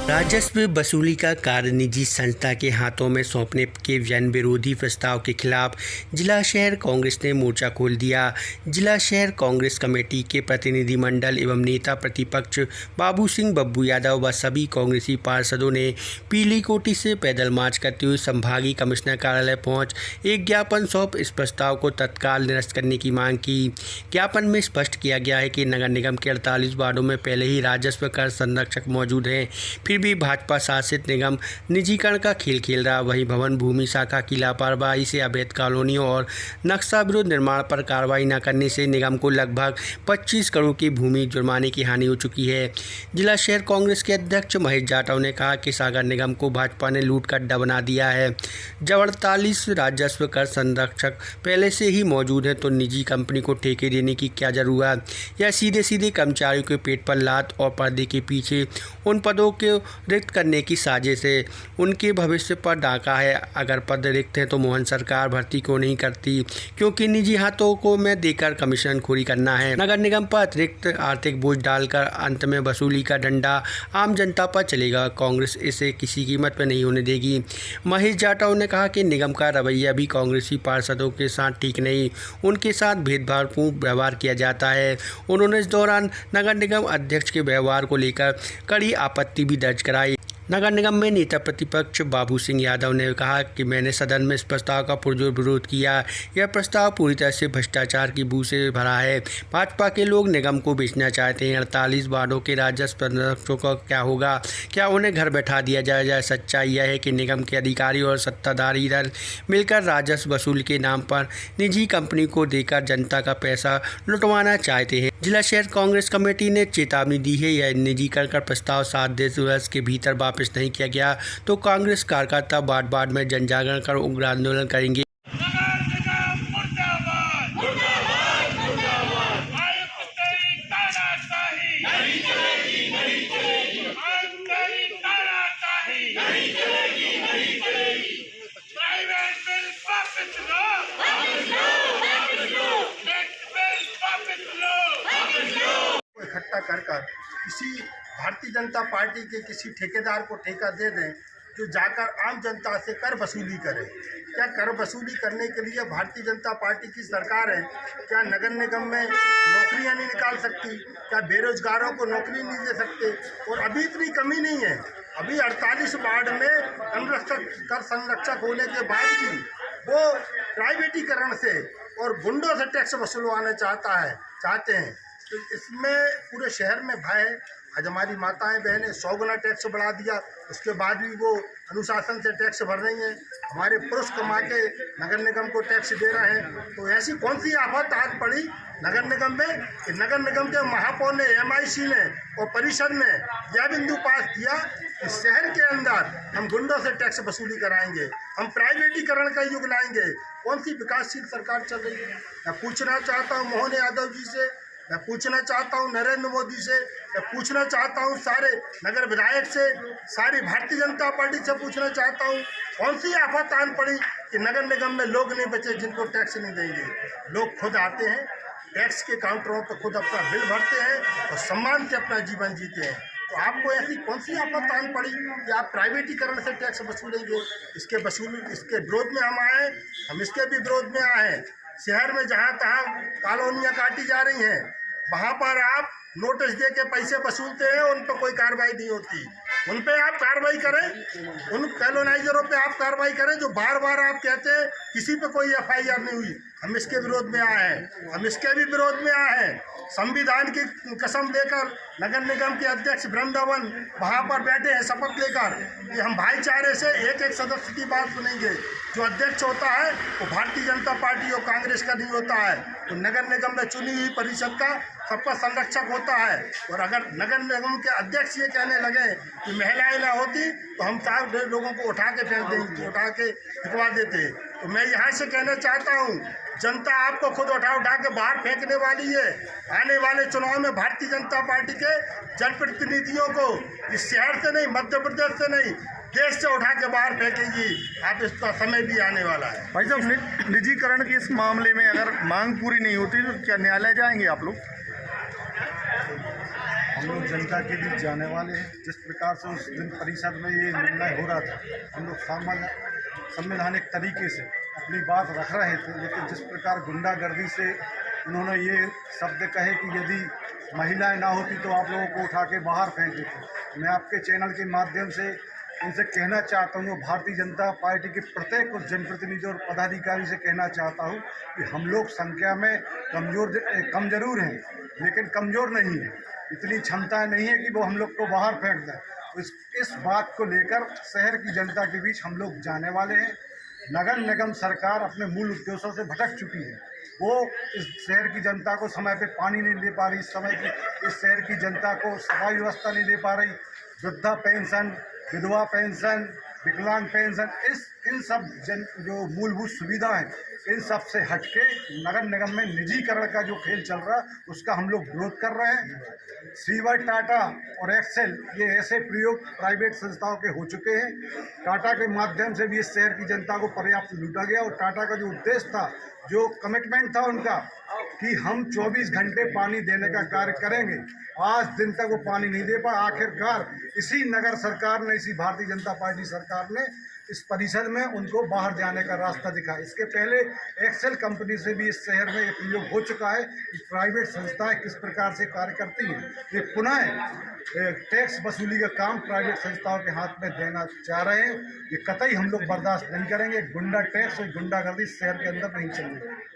राजस्व वसूली का कार्य निजी संस्था के हाथों में सौंपने के जन विरोधी प्रस्ताव के खिलाफ जिला शहर कांग्रेस ने मोर्चा खोल दिया। जिला शहर कांग्रेस कमेटी के प्रतिनिधिमंडल एवं नेता प्रतिपक्ष बाबू सिंह बब्बू यादव व सभी कांग्रेसी पार्षदों ने पीली कोठी से पैदल मार्च करते हुए संभागीय कमिश्नर कार्यालय पहुंच एक ज्ञापन सौंप इस प्रस्ताव को तत्काल निरस्त करने की मांग की। ज्ञापन में स्पष्ट किया गया है कि नगर निगम के 48 वार्डों में पहले ही राजस्व कर संरक्षक मौजूद हैं, फिर भी भाजपा शासित निगम निजीकरण का खेल खेल रहा। वहीं भवन भूमि शाखा की लापरवाही से अवैध कॉलोनियों और नक्शा विरोध निर्माण पर कार्रवाई न करने से निगम को लगभग 25 करोड़ की भूमि जुर्माने की हानि हो चुकी है। जिला शहर कांग्रेस के अध्यक्ष महेश जाटव ने कहा कि सागर निगम को भाजपा ने लूट का अड्डा बना दिया है। जब 48 राजस्व कर संरक्षक पहले से ही मौजूद हैं तो निजी कंपनी को ठेके देने की क्या जरूरत। यह सीधे सीधे कर्मचारियों के पेट पर लात और पर्दे के पीछे उन पदों के रिक्त करने की साजिश है। उनके भविष्य पर डाका है। अगर पद रिक्त हैं तो मोहन सरकार भर्ती क्यों नहीं करती, क्योंकि निजी हाथों को में देकर कमीशन खोरी करना है। नगर निगम पर अतिरिक्त आर्थिक बोझ डालकर अंत में वसूली का डंडा आम जनता पर चलेगा। कांग्रेस इसे किसी कीमत पर नहीं होने देगी। महेश जाटव ने कहा कि निगम का रवैया भी कांग्रेसी पार्षदों के साथ ठीक नहीं, उनके साथ भेदभावपूर्ण व्यवहार किया जाता है। उन्होंने इस दौरान नगर निगम अध्यक्ष के व्यवहार को लेकर कड़ी आपत्ति भी दर्ज कराई। नगर निगम में नेता प्रतिपक्ष बाबू सिंह यादव ने कहा कि मैंने सदन में इस प्रस्ताव का पुरजोर विरोध किया। यह प्रस्ताव पूरी तरह से भ्रष्टाचार की बू से भरा है। भाजपा के लोग निगम को बेचना चाहते हैं। 48 वार्डों के राजस्व संरक्षकों का क्या होगा? क्या उन्हें घर बैठा दिया जाए? सच्चाई यह है कि निगम के अधिकारी और सत्ताधारी दल मिलकर राजस्व वसूल के नाम पर निजी कंपनी को देकर जनता का पैसा लुटवाना चाहते हैं। जिला शहर कांग्रेस कमेटी ने चेतावनी दी है, यह निजीकरण का प्रस्ताव 7 दिवस के भीतर वापस नहीं किया गया तो कांग्रेस कार्यकर्ता वार्ड वार्ड में जन जागरण कर उग्र आंदोलन करेंगे। इकट्ठा कर किसी भारतीय जनता पार्टी के किसी ठेकेदार को ठेका दे दें जो जाकर आम जनता से कर वसूली करे। क्या कर वसूली करने के लिए भारतीय जनता पार्टी की सरकार है? क्या नगर निगम में नौकरियां नहीं निकाल सकती? क्या बेरोजगारों को नौकरी नहीं दे सकते? और अभी इतनी कमी नहीं है, अभी 48 वार्ड में कर संरक्षक होने के बाद भी वो प्राइवेटीकरण से और गुंडों से टैक्स वसूलवाना चाहते हैं। तो इसमें पूरे शहर में भय है। आज हमारी माताएं बहनें 100 गुना टैक्स बढ़ा दिया, उसके बाद भी वो अनुशासन से टैक्स भर रही हैं। हमारे पुरुष कमा के नगर निगम को टैक्स दे रहे हैं। तो ऐसी कौन सी आफत आज पड़ी नगर निगम में कि नगर निगम के महापौर ने, MIC ने और परिषद ने यह बिंदु पास किया कि शहर के अंदर हम गुंडों से टैक्स वसूली कराएंगे, हम प्राइवेटीकरण का युग लाएंगे। कौन सी विकासशील सरकार चल रही है? मैं पूछना चाहता हूँ मोहन यादव जी से, मैं पूछना चाहता हूं नरेंद्र मोदी से, मैं पूछना चाहता हूं सारे नगर विधायक से, सारी भारतीय जनता पार्टी से पूछना चाहता हूं कौन सी आफत आन पड़ी कि नगर निगम में लोग नहीं बचे जिनको टैक्स नहीं देंगे। लोग खुद आते हैं, टैक्स के काउंटरों पर खुद अपना बिल भरते हैं और सम्मान से अपना जीवन जीते हैं। तो आपको ऐसी कौन सी आफत आन पड़ी कि आप प्राइवेटीकरण से टैक्स वसूलेंगे? इसके विरोध में हम आए, हम इसके भी विरोध में आए हैं। शहर में जहाँ तहाँ कॉलोनियाँ काटी जा रही हैं, वहाँ पर आप नोटिस दे के पैसे वसूलते हैं, उन पर कोई कार्रवाई नहीं होती। उन पे आप कार्रवाई करें, उन कॉलोनाइजरों पे आप कार्रवाई करें जो बार बार आप कहते हैं किसी पे कोई FIR नहीं हुई। हम इसके विरोध में आए हैं, हम इसके भी विरोध में आए हैं। संविधान की कसम लेकर नगर निगम के अध्यक्ष वृंदावन वहाँ पर बैठे हैं शपथ लेकर कि हम भाईचारे से एक एक सदस्य की बात सुनेंगे। जो अध्यक्ष होता है वो भारतीय जनता पार्टी और कांग्रेस का नहीं होता है, तो नगर निगम में चुनी हुई परिषद का सबका संरक्षक होता है। और अगर नगर निगम के अध्यक्ष ये कहने लगे कि महिलाएं ना होती तो हम 4 लोगों को उठा के फेंक देंगे, उठा के फेंकवा देते। तो मैं यहाँ से कहना चाहता हूँ जनता आपको खुद उठा के बाहर फेंकने वाली है। आने वाले चुनाव में भारतीय जनता पार्टी के जनप्रतिनिधियों को इस शहर से नहीं, मध्य प्रदेश से नहीं, देश से उठा के बाहर फेंकेगी। आप इसका समय भी आने वाला है। भाई साहब, निजीकरण के इस मामले में अगर मांग पूरी नहीं होती तो क्या न्यायालय जाएंगे आप लोग? हम लोग जनता के बीच जाने वाले हैं। जिस प्रकार से उस दिन परिषद में ये निर्णय हो रहा था, हम लोग संवैधानिक तरीके से अपनी बात रख रहे थे, लेकिन जिस प्रकार गुंडागर्दी से उन्होंने ये शब्द कहे कि यदि महिलाएं ना होती तो आप लोगों को उठा के बाहर फेंक देते। मैं आपके चैनल के माध्यम से उनसे कहना चाहता हूँ, भारतीय जनता पार्टी के प्रत्येक उस जनप्रतिनिधि और पदाधिकारी से कहना चाहता हूँ कि हम लोग संख्या में कम जरूर हैं, लेकिन कमज़ोर नहीं है। इतनी क्षमताएं नहीं है कि वो हम लोग को बाहर फेंक दें। तो इस बात को लेकर शहर की जनता के बीच हम लोग जाने वाले हैं। नगर निगम सरकार अपने मूल उद्देश्यों से भटक चुकी है। वो इस शहर की जनता को समय पे पानी नहीं दे पा रही, इस शहर की जनता को सफाई व्यवस्था नहीं दे पा रही, वृद्धा पेंशन, विधवा पेंशन, विकलांग पेंशन, इन सब जो मूलभूत सुविधा हैं, इन सब से हटके नगर निगम में निजीकरण का जो खेल चल रहा है उसका हम लोग विरोध कर रहे हैं। सीवर, टाटा और एक्सेल ये ऐसे प्रयोग प्राइवेट संस्थाओं के हो चुके हैं। टाटा के माध्यम से भी इस शहर की जनता को पर्याप्त लूटा गया और टाटा का जो उद्देश्य था, जो कमिटमेंट था उनका कि हम 24 घंटे पानी देने का कार्य करेंगे, आज दिन तक वो पानी नहीं दे पाए। आखिरकार इसी नगर सरकार ने, इसी भारतीय जनता पार्टी सरकार ने इस परिषद में उनको बाहर जाने का रास्ता दिखाया। इसके पहले एक्सेल कंपनी से भी इस शहर में ये प्रयोग हो चुका है कि प्राइवेट संस्थाएं किस प्रकार से कार्य करती हैं। ये पुनः टैक्स वसूली का काम प्राइवेट संस्थाओं के हाथ में देना चाह रहे हैं। ये कतई हम लोग बर्दाश्त नहीं करेंगे। गुंडा टैक्स और गुंडागर्दी शहर के अंदर नहीं चलेगी।